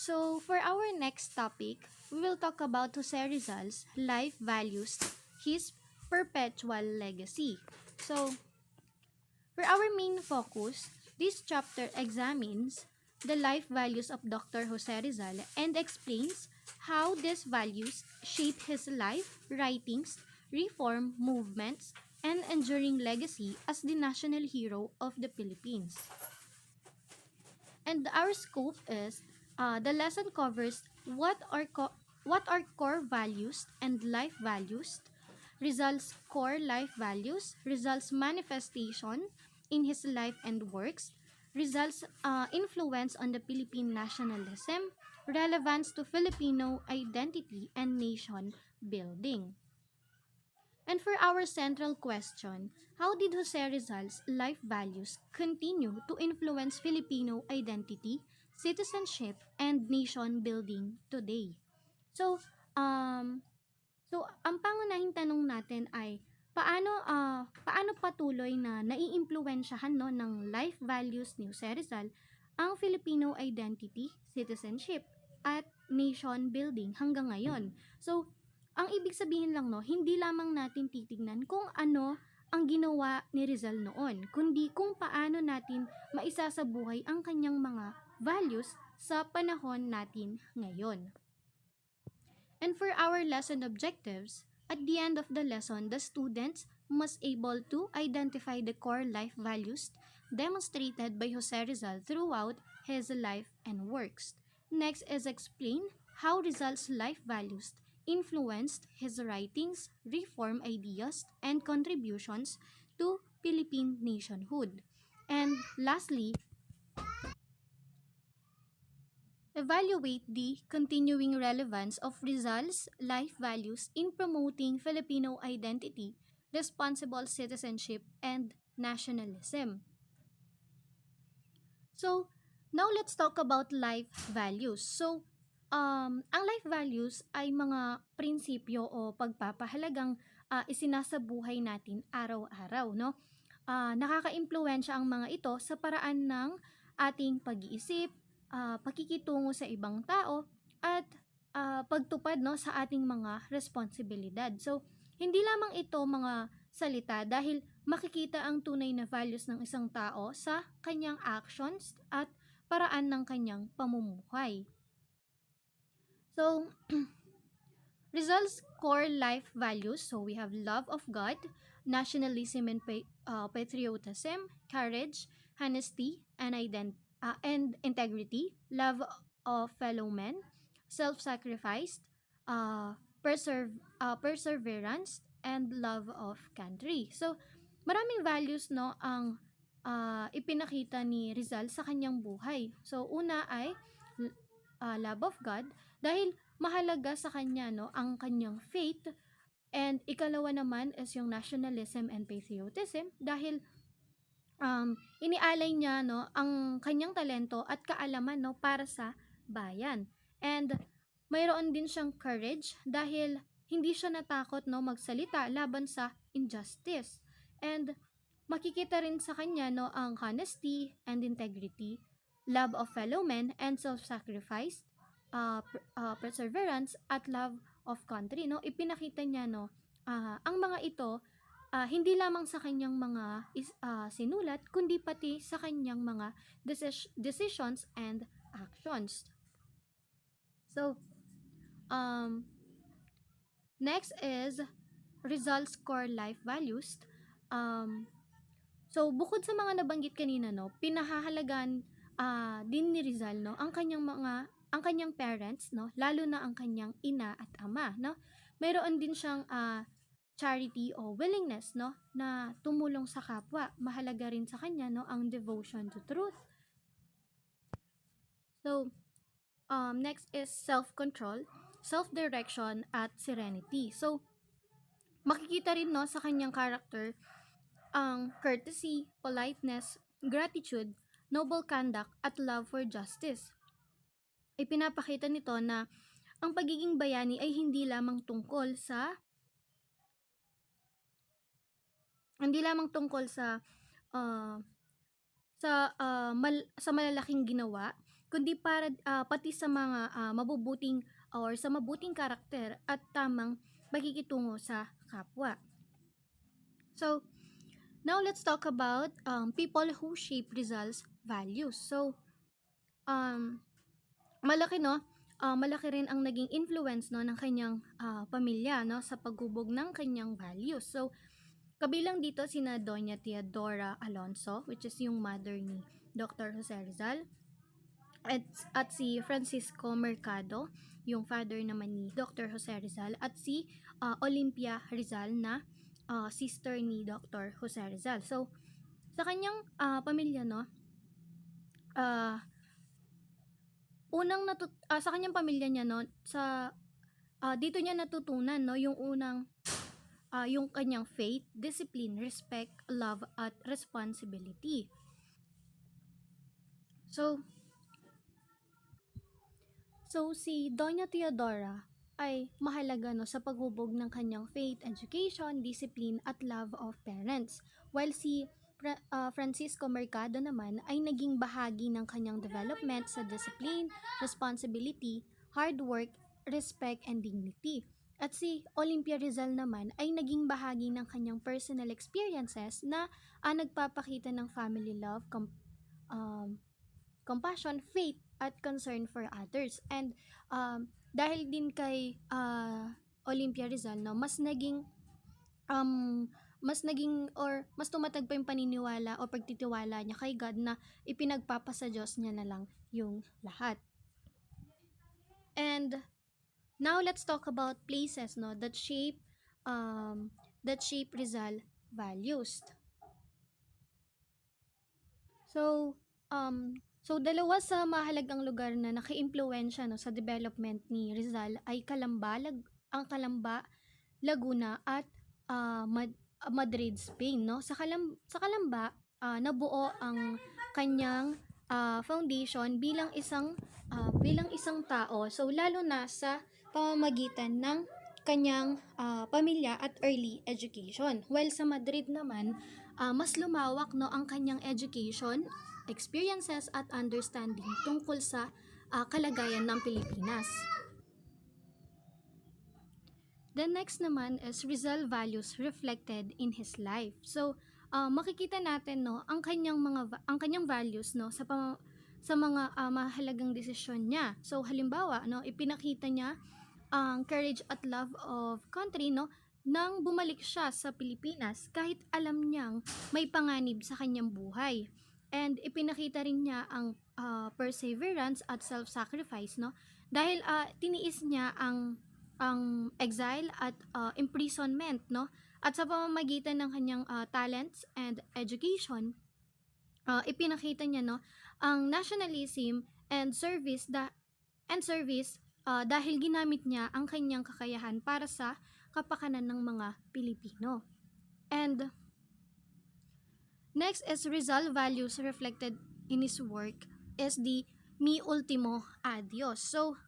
So, for our next topic, we will talk about Jose Rizal's life values, his perpetual legacy. So, for our main focus, this chapter examines the life values of Dr. Jose Rizal and explains how these values shape his life, writings, reform movements, and enduring legacy as the national hero of the Philippines. And our scope is the lesson covers what are core values and life values, results core life values, results manifestation in his life and works, results influence on the Philippine nationalism, relevance to Filipino identity and nation building. And for our central question, how did Jose Rizal's life values continue to influence Filipino identity, citizenship, and nation building today? So, um, ang pangunahing tanong natin ay paano patuloy na naiimpluwensyahan no ng life values ni Jose Rizal ang Filipino identity, citizenship, at nation building hanggang ngayon. So, ang ibig sabihin lang no, hindi lamang natin titignan kung ano ang ginawa ni Rizal noon, kundi kung paano natin maisasabuhay ang kanyang mga values sa panahon natin ngayon. And for our lesson objectives, at the end of the lesson, the students must able to identify the core life values demonstrated by Jose Rizal throughout his life and works. Next is explain how Rizal's life values influenced his writings, reform ideas, and contributions to Philippine nationhood. And lastly, evaluate the continuing relevance of Rizal's life values in promoting Filipino identity, responsible citizenship, and nationalism. So, now let's talk about life values. So, ang life values ay mga prinsipyo o pagpapahalagang isinasabuhay natin araw-araw, no? Nakakaimpluwensya ang mga ito sa paraan ng ating pag-iisip, pakikitungo sa ibang tao, at pagtupad no sa ating mga responsibilidad. So, hindi lamang ito mga salita dahil makikita ang tunay na values ng isang tao sa kanyang actions at paraan ng kanyang pamumuhay. So, Rizal's core life values, so we have love of God, nationalism and patriotism, courage, honesty, and integrity, love of fellow men, self-sacrifice, perseverance, and love of country. So, maraming values no ang ipinakita ni Rizal sa kanyang buhay. So, una ay love of God dahil mahalaga sa kanya no ang kanyang faith, and ikalawa naman is yung nationalism and patriotism dahil inialay niya no ang kanyang talento at kaalaman no para sa bayan. And mayroon din siyang courage dahil hindi siya natakot no magsalita laban sa injustice. And makikita rin sa kanya no ang honesty and integrity, love of fellow men and self-sacrifice, perseverance at love of country no. Ipinakita niya no ang mga ito hindi lamang sa kanyang mga sinulat kundi pati sa kanyang mga decisions and actions. So, next is Rizal's core life values. So, bukod sa mga nabanggit kanina, no, pinahahalagan din ni Rizal, no, ang kanyang parents, no, lalo na ang kanyang ina at ama, no. Mayroon din siyang charity o willingness, no, na tumulong sa kapwa. Mahalaga rin sa kanya, no, ang devotion to truth. So, next is self-control, self-direction, at serenity. So, makikita rin no sa kanyang character ang courtesy, politeness, gratitude, noble conduct, at love for justice. Ipinapakita nito na ang pagiging bayani ay hindi lamang tungkol sa sa malalaking ginawa, kundi pati sa mga mabubuting or sa mabuting karakter at tamang pakikitungo sa kapwa. So, now let's talk about people who shape Rizal's values. So, um, malaki no, malaki rin ang naging influence no ng kanyang pamilya no sa paghubog ng kanyang values. So, kabilang dito sina Doña Teodora Alonso, which is yung mother ni Dr. Jose Rizal, at si Francisco Mercado, yung father naman ni Dr. Jose Rizal, at si Olympia Rizal na sister ni Dr. Jose Rizal. So, sa kanyang pamilya, no, ah, sa kanyang pamilya niya, no, dito niya natutunan, no, yung yung kanyang faith, discipline, respect, love, at responsibility. So, si Doña Teodora ay mahalaga no sa paghubog ng kanyang faith, education, discipline at love of parents. While si Francisco Mercado naman ay naging bahagi ng kanyang development sa discipline, responsibility, hard work, respect and dignity. At si Olympia Rizal naman ay naging bahagi ng kanyang personal experiences na nagpapakita ng family love, um, compassion, faith, at concern for others. And dahil din kay Olympia Rizal, no, um, mas tumatag pa yung paniniwala o pagtitiwala niya kay God na ipinagpapasa Diyos niya na lang yung lahat. And now let's talk about places no that shape Rizal values. So, dalawa sa mahalagang lugar na nakaimpluwensya no, sa development ni Rizal ay ang Calamba, Laguna at Madrid, Spain. No? Sa Calamba, nabuo ang kanyang foundation bilang isang tao. So, lalo na sa pamamagitan ng kanyang pamilya at early education. While sa Madrid naman, mas lumawak no ang kanyang education, experiences at understanding tungkol sa kalagayan ng Pilipinas. The next naman is Rizal values reflected in his life. So, makikita natin no ang kanyang values no sa mga mahalagang desisyon niya. So, halimbawa no, ipinakita niya ang courage at love of country no nang bumalik siya sa Pilipinas kahit alam niyang may panganib sa kanyang buhay. And ipinakita rin niya ang perseverance at self-sacrifice no dahil tiniis niya ang exile at imprisonment no at sa pamamagitan ng kanyang talents and education ipinakita niya no ang nationalism and service dahil ginamit niya ang kanyang kakayahan para sa kapakanan ng mga Pilipino. And next is Rizal values reflected in his work is the Mi Ultimo Adios. So,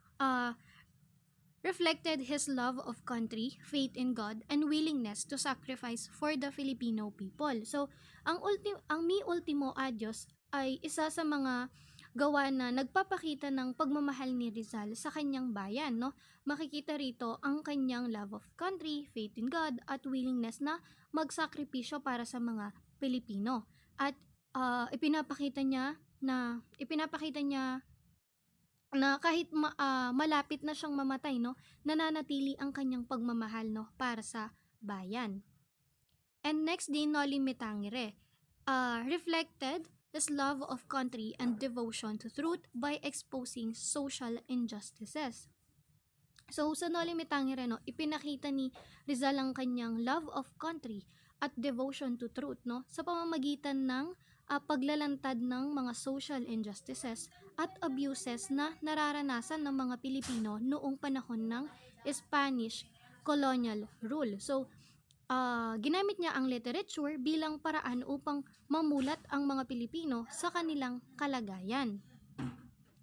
reflected his love of country, faith in God, and willingness to sacrifice for the Filipino people. So, ang Mi Ultimo Adios ay isa sa mga gawa na nagpapakita ng pagmamahal ni Rizal sa kanyang bayan, no? Makikita rito ang kanyang love of country, faith in God, at willingness na magsakripisyo para sa mga Pilipino. At ipinapakita niya na kahit malapit na siyang mamatay, no, nananatili ang kanyang pagmamahal, no, para sa bayan. And next din, Noli Me Tangere, reflected his love of country and devotion to truth by exposing social injustices. So, sa Noli Me Tangere, no, ipinakita ni Rizal ang kanyang love of country at devotion to truth, no, sa pamamagitan ng paglalantad ng mga social injustices at abuses na nararanasan ng mga Pilipino noong panahon ng Spanish colonial rule. So, ginamit niya ang literature bilang paraan upang mamulat ang mga Pilipino sa kanilang kalagayan.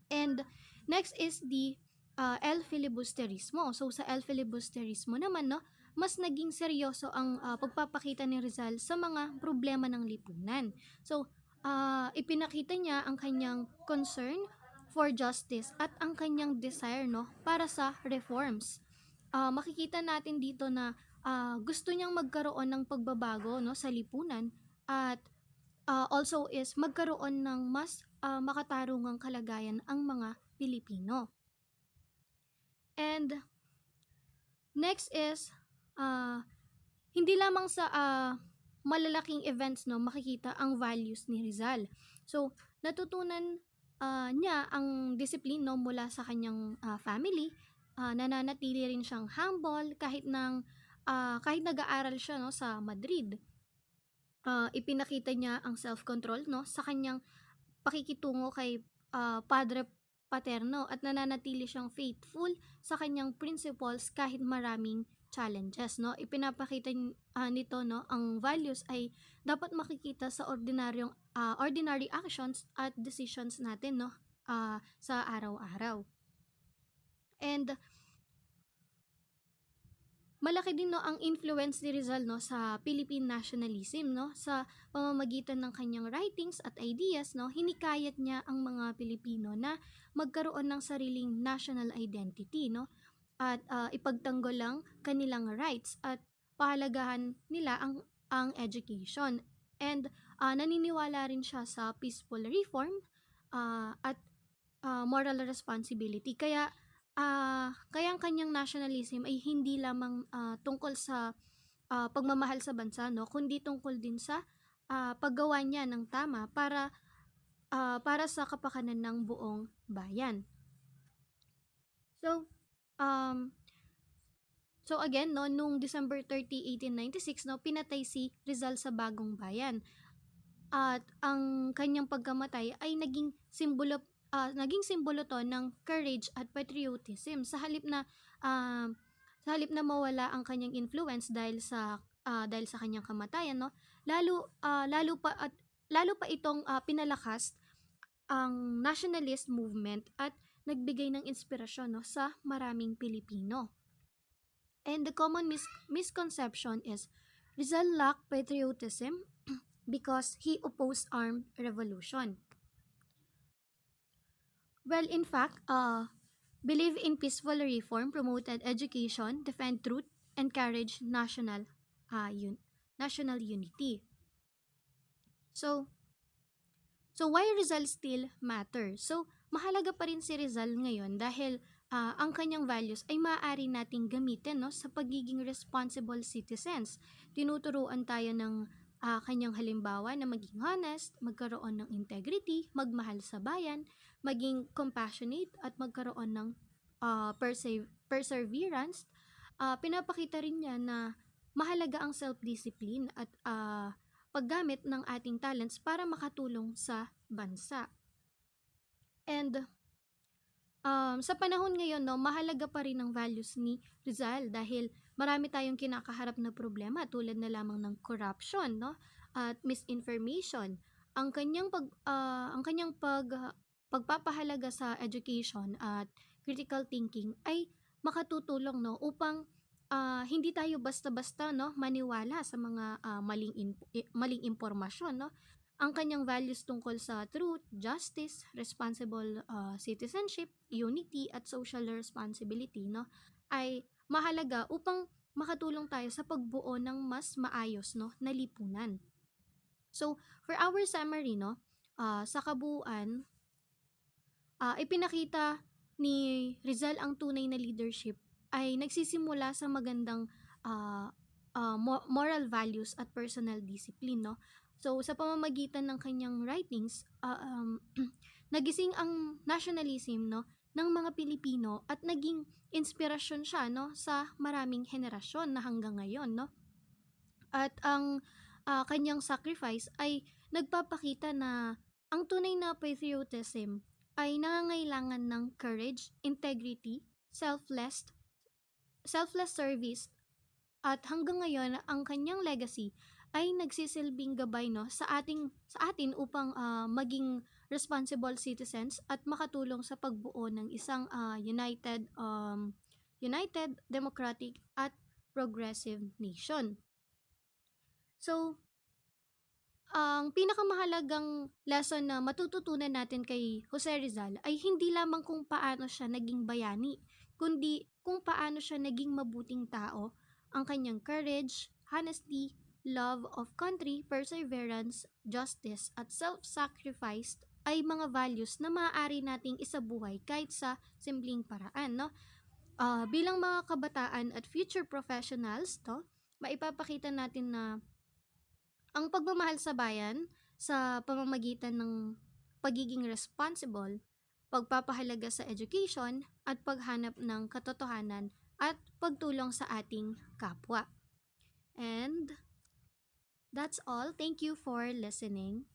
And next is the El Filibusterismo. So, sa El Filibusterismo naman, no, mas naging seryoso ang pagpapakita ni Rizal sa mga problema ng lipunan. So, ipinakita niya ang kanyang concern for justice at ang kanyang desire, no, para sa reforms. Makikita natin dito na gusto niyang magkaroon ng pagbabago, no, sa lipunan, at also is magkaroon ng mas makatarungang kalagayan ang mga Pilipino. And next is uh, hindi lamang sa malalaking events, no, makikita ang values ni Rizal. So natutunan niya ang disiplina, no, mula sa kanyang family. Nananatili rin siyang humble kahit nag-aaral siya, no, sa Madrid. Ipinakita niya ang self-control, no, sa kanyang pakikitungo kay Padre Paterno, at nananatili siyang faithful sa kanyang principles kahit maraming challenges, no. Ipinapakita nito, no, ang values ay dapat makikita sa ordinary actions at decisions natin, no, sa araw-araw. And malaki din, no, ang influence ni Rizal, no, sa Philippine nationalism, no, sa pamamagitan ng kanyang writings at ideas, no. Hinikayat niya ang mga Pilipino na magkaroon ng sariling national identity, no, at ipagtanggol lang kanilang rights at pahalagahan nila ang education. And naniniwala rin siya sa peaceful reform at moral responsibility. Kaya ang kanyang nationalism ay hindi lamang tungkol sa pagmamahal sa bansa, no, kundi tungkol din sa paggawa niya ng tama para sa kapakanan ng buong bayan. So, again, no, nung December 30, 1896, no, pinatay si Rizal sa Bagong Bayan. At ang kanyang pagkamatay ay naging simbolo to ng courage at patriotism, sa halip na mawala ang kanyang influence dahil sa kanyang kamatayan, no. Lalo pa itong pinalakas ang nationalist movement at nagbigay ng inspirasyon, no, sa maraming Pilipino. And the common misconception is Rizal lacked patriotism because he opposed armed revolution. Well, in fact, believe in peaceful reform, promoted education, defend truth, encourage national unity. So why Rizal still matter? So mahalaga pa rin si Rizal ngayon dahil ang kanyang values ay maaari nating gamitin, no, sa pagiging responsible citizens. Tinuturuan tayo ng kanyang halimbawa na maging honest, magkaroon ng integrity, magmahal sa bayan, maging compassionate, at magkaroon ng perseverance. Pinapakita rin niya na mahalaga ang self-discipline at paggamit ng ating talents para makatulong sa bansa. And sa panahon ngayon, no, mahalaga pa rin ang values ni Rizal dahil marami tayong kinakaharap na problema tulad na lamang ng corruption, no, at misinformation. Pagpapahalaga sa education at critical thinking ay makatutulong, no, upang hindi tayo basta-basta, no, maniwala sa mga maling impormasyon, no. Ang kanyang values tungkol sa truth, justice, responsible citizenship, unity, at social responsibility, no, ay mahalaga upang makatulong tayo sa pagbuo ng mas maayos, no, na lipunan. So, for our summary, no, sa kabuuan, ipinakita ni Rizal ang tunay na leadership ay nagsisimula sa magandang moral values at personal discipline, no. So sa pamamagitan ng kanyang writings, nagising ang nationalism, no, ng mga Pilipino at naging inspirasyon siya, no, sa maraming henerasyon na hanggang ngayon, no. At ang kanyang sacrifice ay nagpapakita na ang tunay na patriotism ay nangangailangan ng courage, integrity, selfless service, at hanggang ngayon ang kanyang legacy ay nagsisilbing gabay, no, sa atin upang maging responsible citizens at makatulong sa pagbuo ng isang united, democratic, at progressive nation. So Ang pinakamahalagang lesson na matututunan natin kay Jose Rizal ay hindi lamang kung paano siya naging bayani, kundi kung paano siya naging mabuting tao. Ang kanyang courage, honesty, love of country, perseverance, justice, at self-sacrifice ay mga values na maaari nating isabuhay kahit sa simpleng paraan, no? Bilang mga kabataan at future professionals, to, maipapakita natin na ang pagmamahal sa bayan sa pamamagitan ng pagiging responsible, pagpapahalaga sa education, at paghanap ng katotohanan at pagtulong sa ating kapwa. And that's all. Thank you for listening.